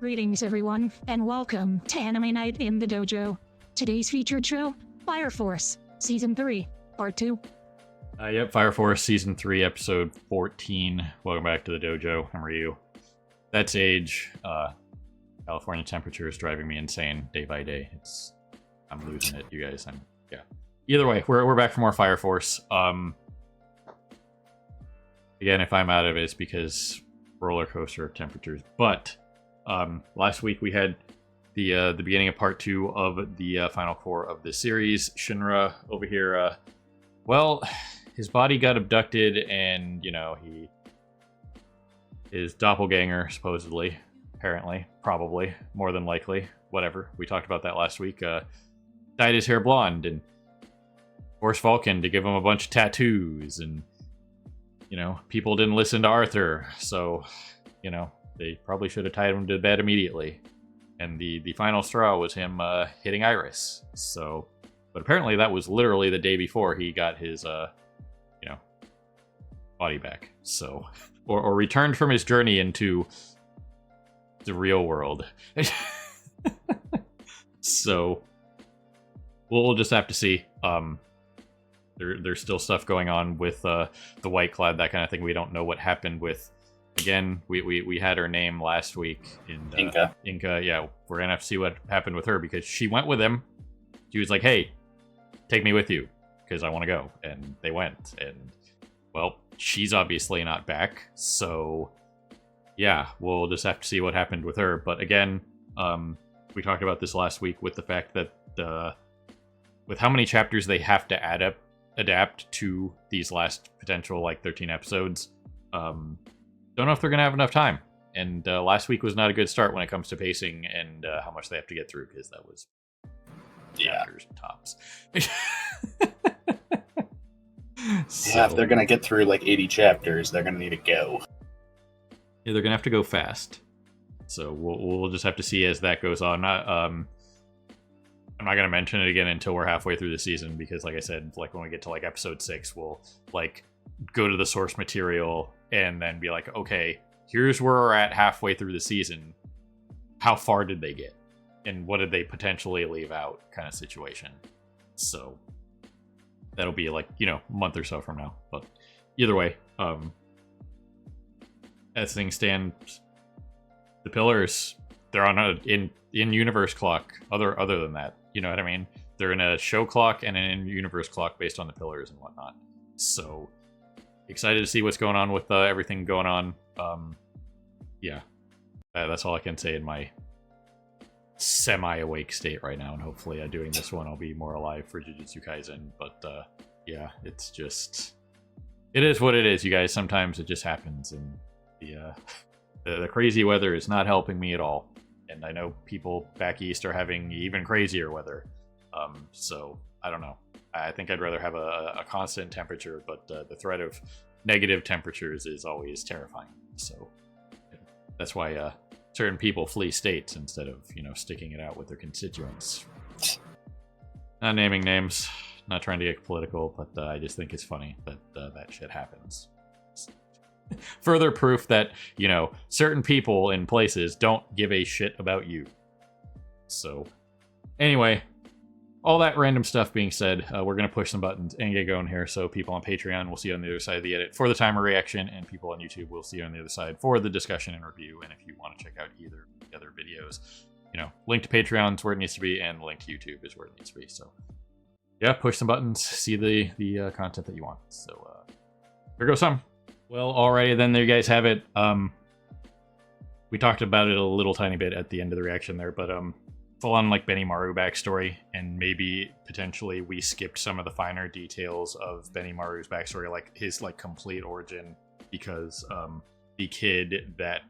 Greetings, everyone, and welcome to Anime Night in the Dojo. Today's featured show, Fire Force, Season 3, Part 2. Yep, Fire Force Season 3, Episode 14. Welcome back to the dojo. I'm Ryu. That's age. California temperature is driving me insane day by day. I'm losing it, you guys. Either way, we're back for more Fire Force. Again, if I'm out of it, it's because roller coaster of temperatures. But last week we had the beginning of part 2 of the final core of the series. Shinra over here, well, his body got abducted, and his doppelganger, supposedly, apparently, probably, more than likely, whatever. We talked about that last week. Dyed his hair blonde and forced Vulcan to give him a bunch of tattoos, and people didn't listen to Arthur, so they probably should have tied him to bed immediately. And the final straw was him hitting Iris. So, but apparently that was literally the day before he got his body back. So, or returned from his journey into the real world. So, we'll just have to see. There's still stuff going on with the White Cloud, that kind of thing. We don't know what happened with. Again, we had her name last week in Inca. Yeah, we're gonna have to see what happened with her, because she went with him. She was like, "Hey, take me with you, because I want to go," and they went. And well, she's obviously not back, so yeah, we'll just have to see what happened with her. But again, we talked about this last week with the fact that with how many chapters they have to adapt to these last potential 13 episodes. Don't know if they're going to have enough time. And last week was not a good start when it comes to pacing and how much they have to get through, because that was chapters tops. Yeah, if they're going to get through 80 chapters, they're going to need to go. Yeah, they're going to have to go fast. So we'll just have to see as that goes on. I'm not going to mention it again until we're halfway through the season, because like I said, when we get to episode 6, we'll go to the source material and then be like, okay, here's where we're at halfway through the season. How far did they get? And what did they potentially leave out, kind of situation. So that'll be a month or so from now. But either way, as things stand, the pillars, they're on a in-universe clock. Other than that, you know what I mean? They're in a show clock and an in-universe clock based on the pillars and whatnot. So excited to see what's going on with everything going on. Yeah, that's all I can say in my semi-awake state right now. And hopefully doing this one, I'll be more alive for Jujutsu Kaisen. But yeah, it's just... it is what it is, you guys. Sometimes it just happens. And the crazy weather is not helping me at all. And I know people back east are having even crazier weather. So, I don't know. I think I'd rather have a constant temperature, but the threat of negative temperatures is always terrifying. So, that's why certain people flee states instead of, sticking it out with their constituents. Not naming names, not trying to get political, but I just think it's funny that that shit happens. Further proof that, certain people in places don't give a shit about you. So, anyway, all that random stuff being said, we're going to push some buttons and get going here. So people on Patreon will see you on the other side of the edit for the timer reaction, and people on YouTube will see you on the other side for the discussion and review. And if you want to check out either of the other videos, link to Patreon is where it needs to be, and the link to YouTube is where it needs to be. So, yeah, push some buttons, see the content that you want. So, here goes some. Well, alrighty then, there you guys have it. We talked about it a little tiny bit at the end of the reaction there, but full on Benimaru backstory, and maybe potentially we skipped some of the finer details of Benimaru's backstory, his complete origin, because the kid that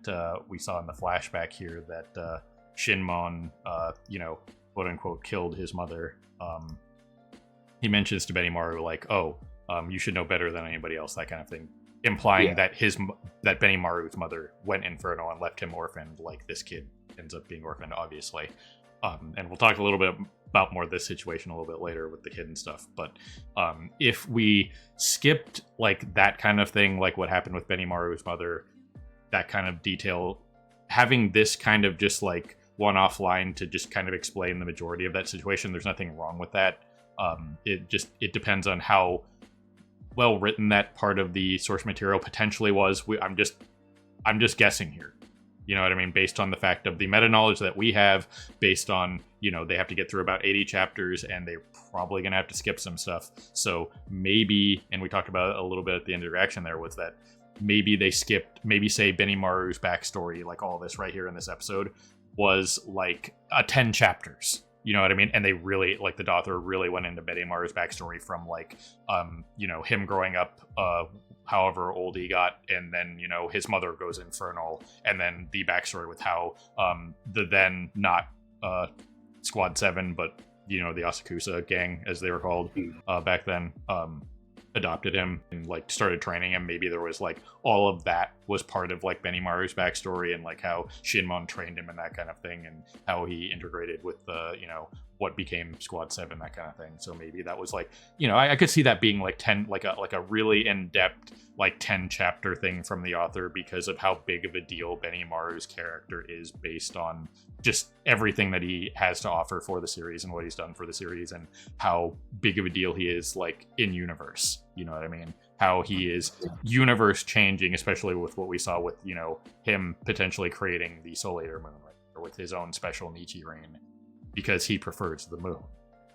we saw in the flashback here that Shinmon quote unquote killed his mother, he mentions to Benimaru you should know better than anybody else, that kind of thing, implying that that Benimaru's mother went inferno and left him orphaned, like this kid ends up being orphaned, obviously. And we'll talk a little bit about more of this situation a little bit later with the kid and stuff. But if we skipped that kind of thing, like what happened with Benimaru's mother, that kind of detail having this kind of just like one-off line to just kind of explain the majority of that situation, there's nothing wrong with that. It depends on how well written that part of the source material potentially was. I'm just guessing here. You know what I mean? Based on the fact of the meta knowledge that we have, based on, they have to get through about 80 chapters and they're probably going to have to skip some stuff. So maybe, and we talked about it a little bit at the end of the reaction there, was that maybe they skipped, maybe say Benimaru's backstory, like all this right here in this episode, was like 10 chapters. You know what I mean? And they really, like, the author really went into Benimaru's backstory from, like, him growing up, however old he got, and then, his mother goes infernal, and then the backstory with how the then not Squad 7, but, the Asakusa gang, as they were called back then, adopted him and like started training him. Maybe there was like all of that was part of like Benimaru's backstory, and like how Shinmon trained him and that kind of thing, and how he integrated with the what became Squad 7, that kind of thing. So maybe that was like, I could see that being like 10, like a really in-depth like 10 chapter thing from the author, because of how big of a deal Benimaru's character is based on just everything that he has to offer for the series and what he's done for the series, and how big of a deal he is like in universe. You know what I mean? How he is universe changing, especially with what we saw with, him potentially creating the Soul Eater moon, right? Or with his own special Nichiren, because he prefers the moon.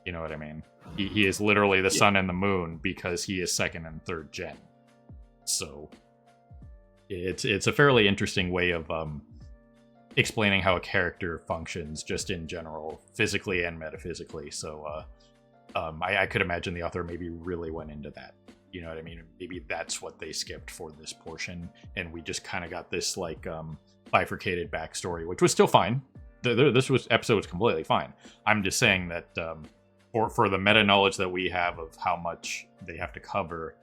You know what I mean? He is literally the sun and the moon because he is second and third gen. So it's a fairly interesting way of explaining how a character functions just in general, physically and metaphysically. So I could imagine the author maybe really went into that. You know what I mean? Maybe that's what they skipped for this portion, and we just kind of got this like bifurcated backstory, which was still fine. This episode was completely fine. I'm just saying that for the meta knowledge that we have of how much they have to cover,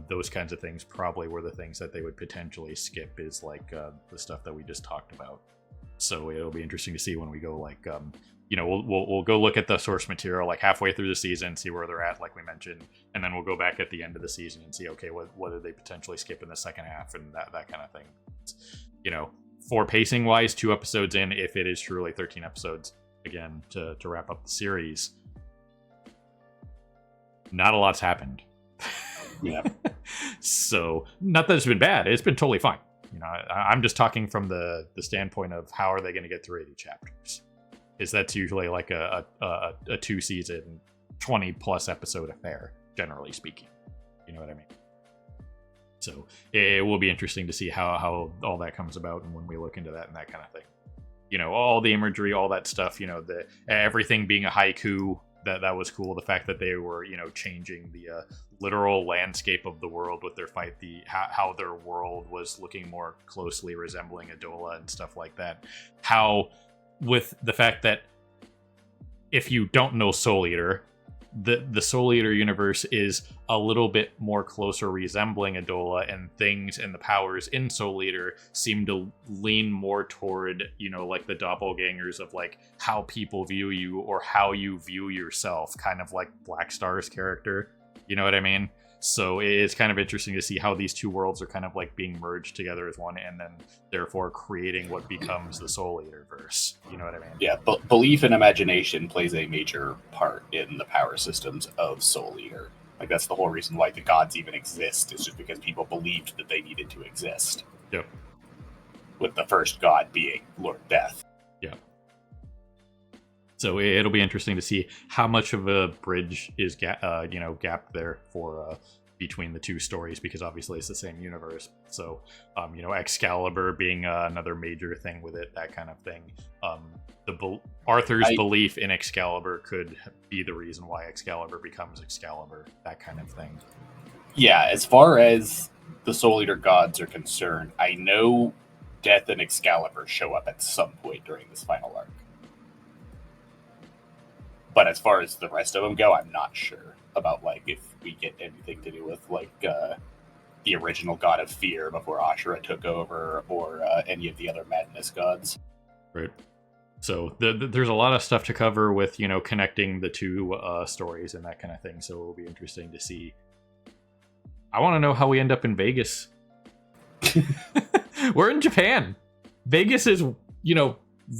those kinds of things probably were the things that they would potentially skip, is like the stuff that we just talked about. So it'll be interesting to see when we go like we'll go look at the source material like halfway through the season, see where they're at, like we mentioned, and then we'll go back at the end of the season and see, okay, what did they potentially skip in the second half, and that kind of thing. For pacing wise, 2 episodes in, if it is truly 13 episodes again to wrap up the series, not a lot's happened. Yeah. So not that it's been bad, it's been totally fine. I'm just talking from the standpoint of how are they going to get through 80 chapters. Is that's usually like a 2-season, 20+ episode affair, generally speaking. You know what I mean? So it will be interesting to see how all that comes about, and when we look into that and that kind of thing. All the imagery, all that stuff, the everything being a haiku, that was cool. The fact that they were, changing the literal landscape of the world with their fight, how their world was looking more closely resembling Adola and stuff like that. How, with the fact that if you don't know Soul Eater, the Soul Eater universe is a little bit more closer resembling Adola, and things and the powers in Soul Eater seem to lean more toward, like the doppelgangers of like how people view you or how you view yourself, kind of like Black Star's character. You know what I mean? So it's kind of interesting to see how these two worlds are kind of like being merged together as one, and then therefore creating what becomes the Soul Eater verse. You know what I mean? Yeah, but belief and imagination plays a major part in the power systems of Soul Eater. Like, that's the whole reason why the gods even exist, is just because people believed that they needed to exist. Yep. With the first god being Lord Death. Yeah. So it'll be interesting to see how much of a bridge is gapped there for between the two stories, because obviously it's the same universe. So Excalibur being another major thing with it, that kind of thing. Arthur's belief in Excalibur could be the reason why Excalibur becomes Excalibur, that kind of thing. Yeah, as far as the Soul Eater gods are concerned, I know Death and Excalibur show up at some point during this final arc. But as far as the rest of them go, I'm not sure about like if we get anything to do with like the original god of fear before Ashura took over, or any of the other madness gods. Right. So there's a lot of stuff to cover with connecting the two stories and that kind of thing. So it will be interesting to see. I want to know how we end up in Vegas. We're in Japan. Vegas is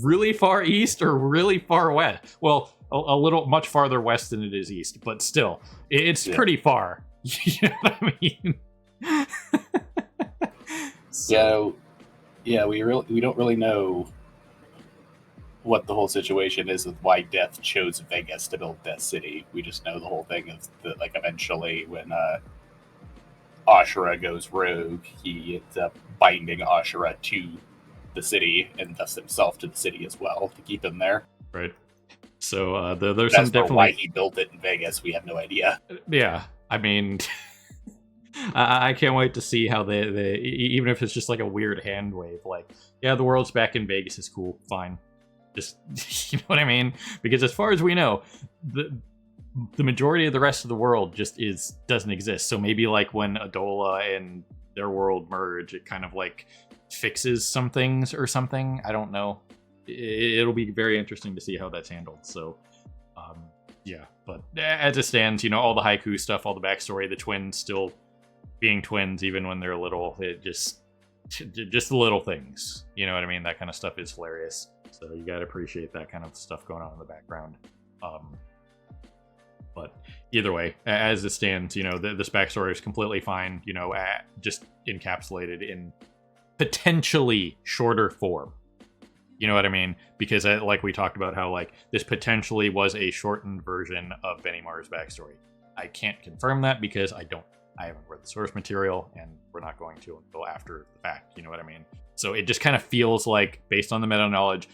really far east or really far west. Well, a little much farther west than it is east, but still, it's pretty far. You know what I mean? Yeah, we don't really know what the whole situation is with why Death chose Vegas to build Death City. We just know the whole thing is that, like, eventually when Ashura goes rogue, he ends up binding Ashura to the city and thus himself to the city as well to keep him there. Right. So there's As some for definitely why he built it in Vegas, we have no idea. Yeah, I mean, I can't wait to see how they even if it's just like a weird hand wave, like, yeah, the world's back in Vegas is cool, fine. Just, you know what I mean? Because as far as we know, the majority of the rest of the world just doesn't exist. So maybe like when Adola and their world merge, it kind of like fixes some things or something. I don't know. It'll be very interesting to see how that's handled. So, yeah. But as it stands, all the Haiku stuff, all the backstory, the twins still being twins even when they're little, it just the little things. You know what I mean? That kind of stuff is hilarious. So you gotta appreciate that kind of stuff going on in the background. But either way, as it stands, this backstory is completely fine. Just encapsulated in potentially shorter form. You know what I mean? Because like we talked about how like this potentially was a shortened version of Benny Mar's backstory. I can't confirm that because I haven't read the source material, and we're not going to until after the fact. You know what I mean? So it just kind of feels like, based on the meta knowledge,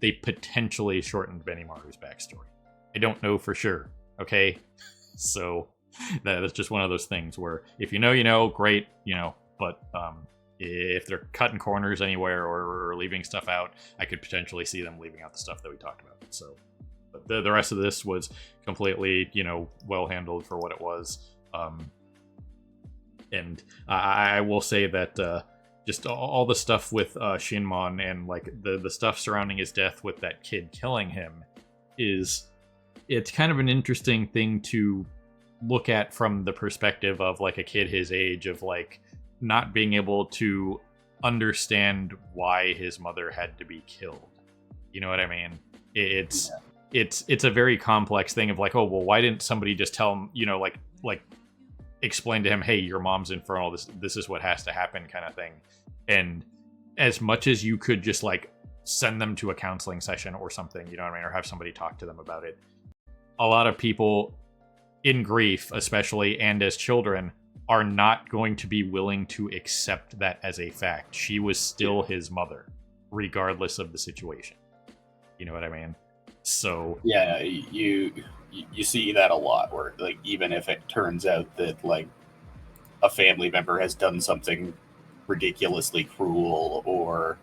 they potentially shortened Benny Maru's backstory. I don't know for sure. Okay, so that's just one of those things where if you know, great. But if they're cutting corners anywhere or leaving stuff out, I could potentially see them leaving out the stuff that we talked about. So, but the rest of this was completely, well handled for what it was. And I will say that just all the stuff with Shinmon and like the stuff surrounding his death with that kid killing him it's kind of an interesting thing to look at from the perspective of like a kid his age, of like not being able to understand why his mother had to be killed. You know what I mean? It's a very complex thing of like, oh well, why didn't somebody just tell him, like explain to him, hey, your mom's infernal, this is what has to happen, kind of thing. And as much as you could just like send them to a counseling session or something, you know what I mean, or have somebody talk to them about it, a lot of people in grief especially, and as children, are not going to be willing to accept that as a fact. She was still his mother regardless of the situation. You know what I mean? So yeah, you see that a lot, where like even if it turns out that like a family member has done something ridiculously cruel or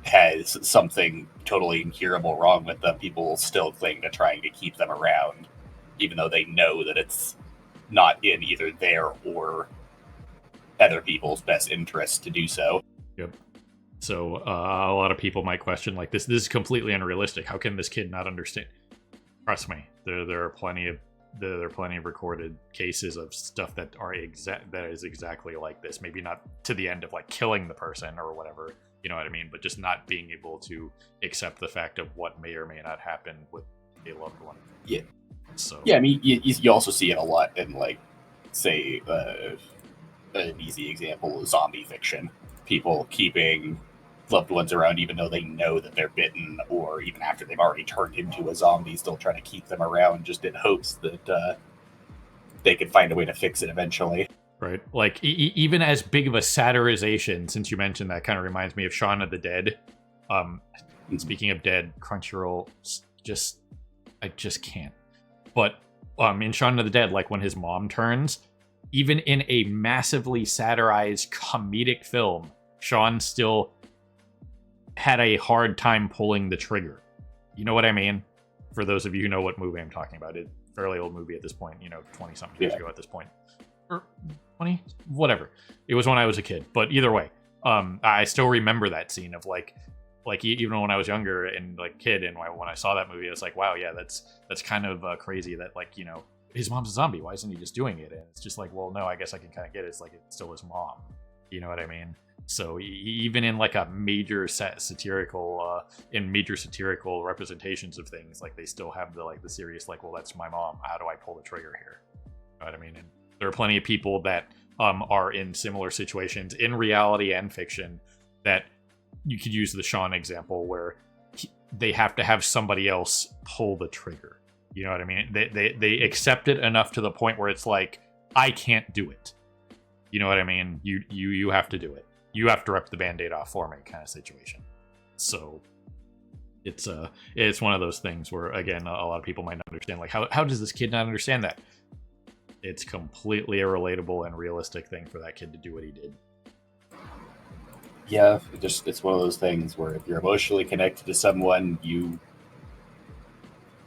has something totally incurable wrong with them, people will still cling to trying to keep them around, even though they know that it's not in either their or other people's best interest to do so. Yep. So a lot of people might question, like, this is completely unrealistic. How can this kid not understand? Trust me, there are plenty of recorded cases of stuff that is exactly like this. Maybe not to the end of like killing the person or whatever, you know what I mean, but just not being able to accept the fact of what may or may not happen with a loved one. Yeah. So yeah, I mean, you also see it a lot in like, say, an easy example is zombie fiction. People keeping loved ones around even though they know that they're bitten, or even after they've already turned into a zombie, still trying to keep them around just in hopes that they can find a way to fix it eventually. Right. Like, even as big of a satirization, since you mentioned that, kind of reminds me of Shaun of the Dead. Speaking of dead, Crunchyroll, I just can't. But in Shaun of the Dead, like when his mom turns, even in a massively satirized comedic film, Shaun still had a hard time pulling the trigger. You know what I mean? For those of you who know what movie I'm talking about, it's a fairly old movie at this point, 20-something years ago at this point. Or 20? Whatever. It was when I was a kid. But either way, I still remember that scene of like even when I was younger and like kid, and when I saw that movie, I was like, wow, yeah, that's kind of crazy that like, his mom's a zombie. Why isn't he just doing it? And it's just like, well, no, I guess I can kind of get it. It's like it's still his mom. You know what I mean? So even in like a major satirical in major satirical representations of things, like they still have the serious, like, well, that's my mom, how do I pull the trigger here? You know what I mean? And there are plenty of people that are in similar situations in reality and fiction that you could use the Sean example where they have to have somebody else pull the trigger. You know what I mean? They accept it enough to the point where it's like, I can't do it. You know what I mean? You have to do it. You have to rip the Band-Aid off for me, kind of situation. So it's one of those things where, again, a lot of people might not understand, like, how does this kid not understand that? It's completely a relatable and realistic thing for that kid to do what he did. Yeah, it's one of those things where if you're emotionally connected to someone, you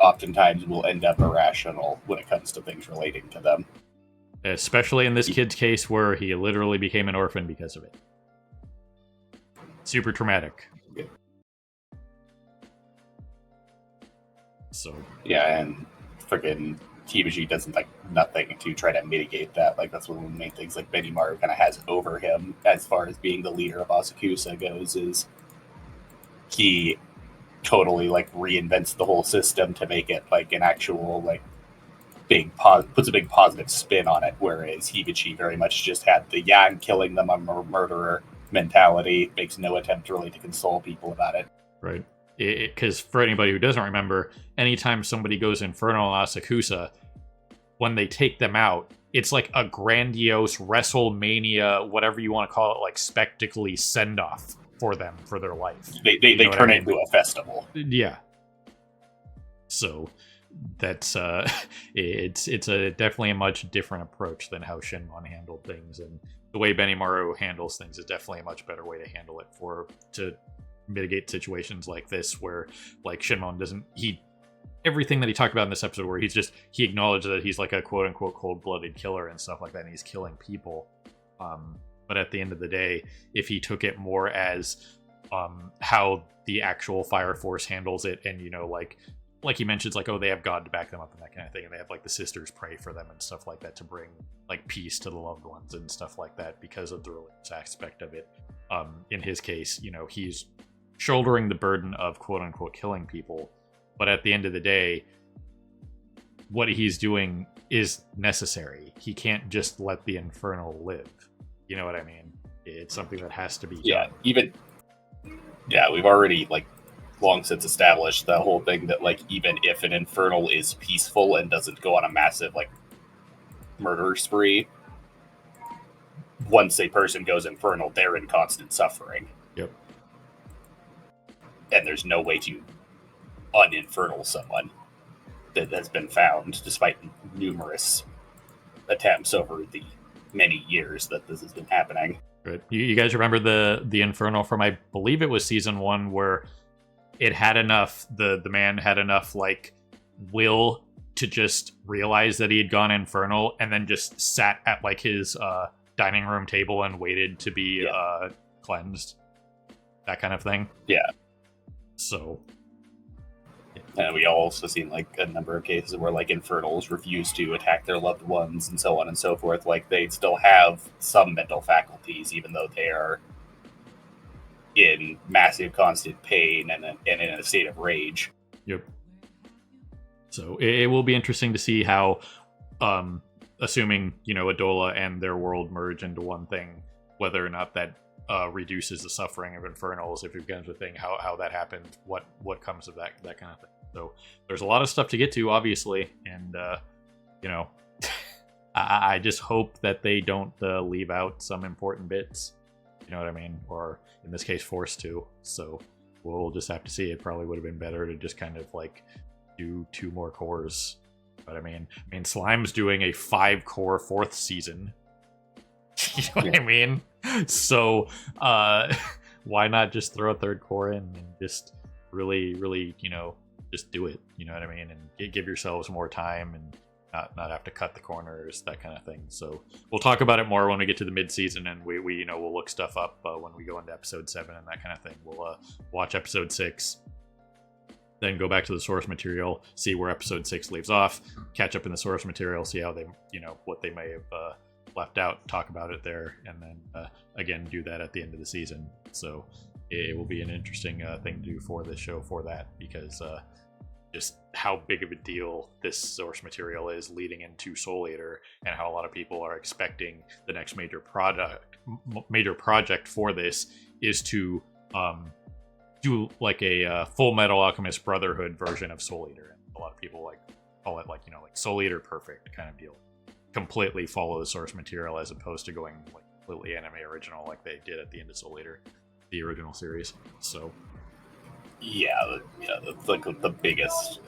oftentimes will end up irrational when it comes to things relating to them. Especially in this kid's case where he literally became an orphan because of it. Super traumatic. Yeah. So yeah, and freaking Kibaji doesn't like nothing to try to mitigate that. Like that's one of the main things like Benimaru kind of has over him as far as being the leader of Asakusa goes, is he totally like reinvents the whole system to make it like an actual like puts a big positive spin on it, whereas Hibachi very much just had the I'm killing them, I'm a murderer mentality, makes no attempt really to console people about it. Right. Because for anybody who doesn't remember, anytime somebody goes infernal in Asakusa, when they take them out, it's like a grandiose WrestleMania, whatever you want to call it, like spectacly send-off for them for their life. They turn it into a festival. Yeah. So that's it's definitely a much different approach than how Shinmon handled things, and the way Benimaru handles things is definitely a much better way to handle it to mitigate situations like this, where like Shinmon everything that he talked about in this episode, where he acknowledged that he's like a quote-unquote cold-blooded killer and stuff like that, and he's killing people, but at the end of the day, if he took it more as how the actual Fire Force handles it, and you know, like he mentions, like, oh, they have God to back them up and that kind of thing, and they have like the sisters pray for them and stuff like that to bring like peace to the loved ones and stuff like that because of the religious aspect of it. In his case, you know, he's shouldering the burden of quote-unquote killing people, but at the end of the day, what he's doing is necessary. He can't just let the Infernal live. You know what I mean? It's something that has to be done. We've already like long since established the whole thing that like even if an Infernal is peaceful and doesn't go on a massive like murder spree, once a person goes Infernal, they're in constant suffering. Yep. And there's no way to uninfernal someone that has been found, despite numerous attempts over the many years that this has been happening. Good. You guys remember the Infernal from, I believe it was season 1, where it had enough, the man had enough like will to just realize that he had gone Infernal, and then just sat at like his dining room table and waited to be cleansed, that kind of thing. Yeah. So, and we also seen like a number of cases where like Infernals refuse to attack their loved ones and so on and so forth. Like they still have some mental faculties, even though they are in massive constant pain and in a state of rage. Yep. So it will be interesting to see how, assuming, you know, Adola and their world merge into one thing, whether or not that reduces the suffering of Infernals, if it becomes a thing, how that happens, what comes of that kind of thing. So there's a lot of stuff to get to, obviously, and you know, I just hope that they don't leave out some important bits. You know what I mean? Or in this case, forced to. So we'll just have to see. It probably would have been better to just kind of like do 2 more cores. But I mean, Slime's doing a 5-core 4th season. You know what I mean? So why not just throw a 3rd core in and just really, you know, just do it. You know what I mean? And give yourselves more time and not have to cut the corners, that kind of thing. So we'll talk about it more when we get to the mid-season, and we you know, we'll look stuff up when we go into episode 7 and that kind of thing. We'll watch episode 6, then go back to the source material, see where episode 6 leaves off, catch up in the source material, see how they, you know, what they may have left out, talk about it there, and then again do that at the end of the season. So it will be an interesting thing to do for this show for that, because just how big of a deal this source material is leading into Soul Eater, and how a lot of people are expecting the next major project for this is to do like a Full Metal Alchemist Brotherhood version of Soul Eater. And a lot of people like call it like Soul Eater Perfect kind of deal. Completely follow the source material as opposed to going like completely anime original like they did at the end of Soul Eater, the original series. So that's like the biggest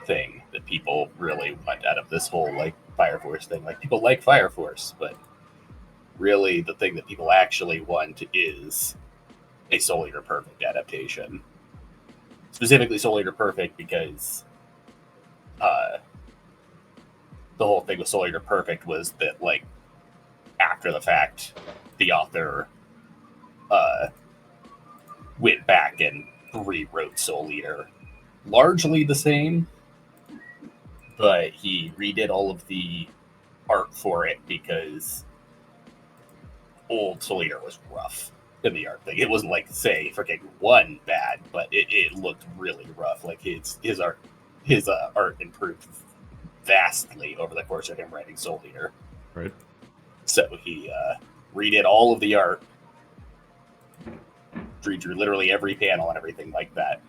thing that people really want out of this whole like Fire Force thing. Like, people like Fire Force, but really the thing that people actually want is a Soul Eater Perfect adaptation. Specifically Soul Eater Perfect because the whole thing with Soul Eater Perfect was that, like, after the fact, the author went back and rewrote Soul Eater largely the same, but he redid all of the art for it because old Soul Eater was rough in the art thing. It wasn't like, say, freaking one bad, but it looked really rough. Like, his art improved vastly over the course of him writing Soul Eater. Right. So he redid all of the art, redrew literally every panel and everything like that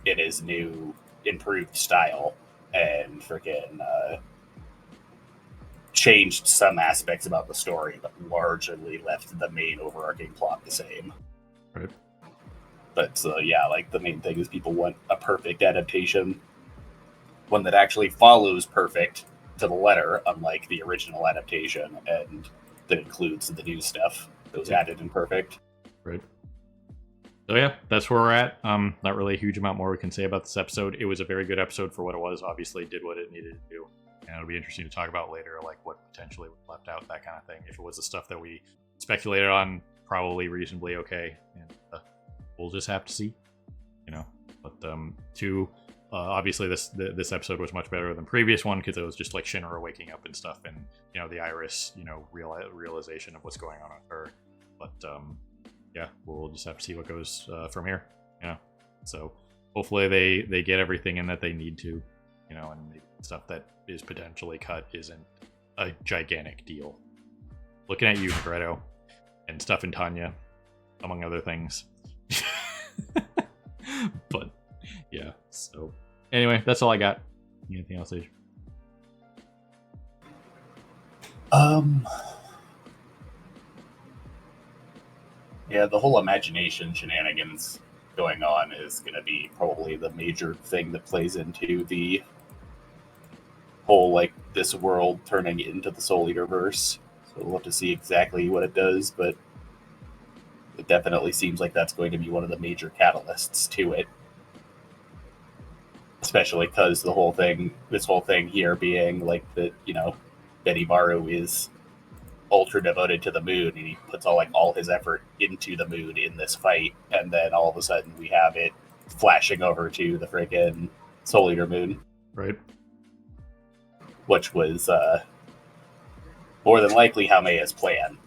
in his new improved style, and freaking changed some aspects about the story, but largely left the main overarching plot the same. Right. But like, the main thing is people want a perfect adaptation, one that actually follows Perfect to the letter, unlike the original adaptation, and that includes the new stuff that was added in Perfect. Right. So yeah, that's where we're at. Not really a huge amount more we can say about this episode. It was a very good episode for what it was. Obviously, did what it needed to do, and it'll be interesting to talk about later, like what potentially was left out, that kind of thing. If it was the stuff that we speculated on, probably reasonably okay, and we'll just have to see, But obviously this episode was much better than the previous one because it was just like Shinra waking up and stuff, and the Iris realization of what's going on with her. But yeah, we'll just have to see what goes from here. So hopefully they get everything in that they need to, and the stuff that is potentially cut isn't a gigantic deal. Looking at you, Negretto, and stuff in Tanya, among other things. But yeah, so anyway, that's all I got. Anything else, Age? Yeah, the whole imagination shenanigans going on is going to be probably the major thing that plays into the whole, like, this world turning into the Soul Eater verse. So we'll have to see exactly what it does, but it definitely seems like that's going to be one of the major catalysts to it. Especially because this whole thing here being like that, Benimaru is ultra devoted to the moon, and he puts all his effort into the moon in this fight, and then all of a sudden we have it flashing over to the friggin' Soul Eater moon. Right. Which was more than likely Haumea's plan.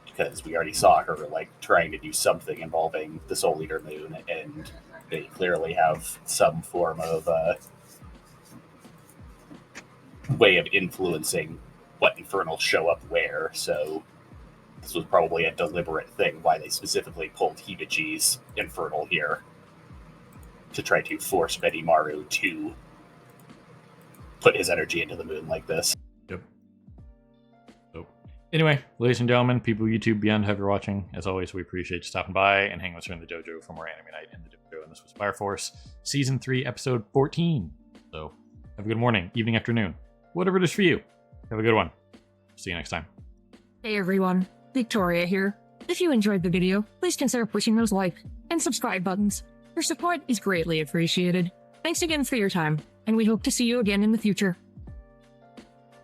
Because we already saw her trying to do something involving the Soul Eater moon, and they clearly have some form of way of influencing what Infernals show up where. So this was probably a deliberate thing why they specifically pulled Hibichi's Infernal here, to try to force Benimaru to put his energy into the moon like this. Yep. So anyway, ladies and gentlemen, people of YouTube beyond, whoever you're watching, as always, we appreciate you stopping by and hanging with us here in the dojo for more Anime Night in the dojo. And this was Fire Force Season 3, Episode 14. So have a good morning, evening, afternoon, whatever it is for you. Have a good one. See you next time. Hey everyone, Victoria here. If you enjoyed the video, please consider pushing those like and subscribe buttons. Your support is greatly appreciated. Thanks again for your time, and we hope to see you again in the future.